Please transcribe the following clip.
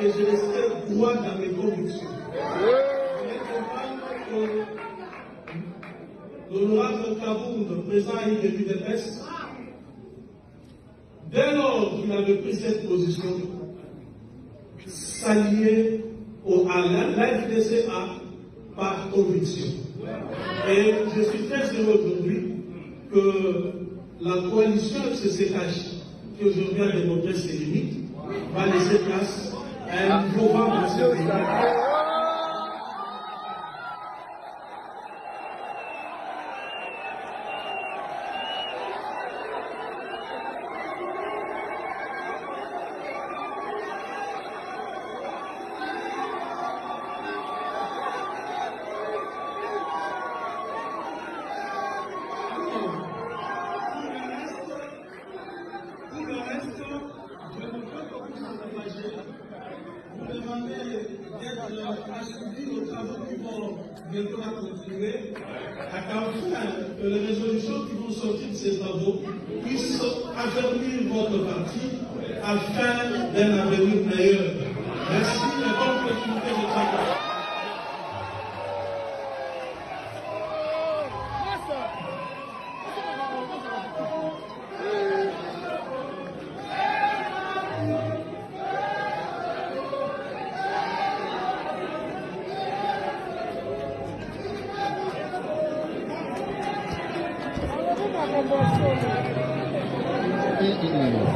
Et je restais droit dans mes convictions. L'honorable Kabound, président à l'UDPS, dès lors qu'il avait pris cette position, s'allier à l'AFDCA par conviction. Et je suis très heureux aujourd'hui que la coalition FCCH, qui aujourd'hui a démontré ses limites, va laisser place à un nouveau membre de ce pays. Assouvir aux travaux qui vont maintenant continuer, à les résolutions qui vont sortir de ces travaux puissent affermir votre parti afin d'un avenir meilleur. Merci et bonne continuité de travail. Mm-mm.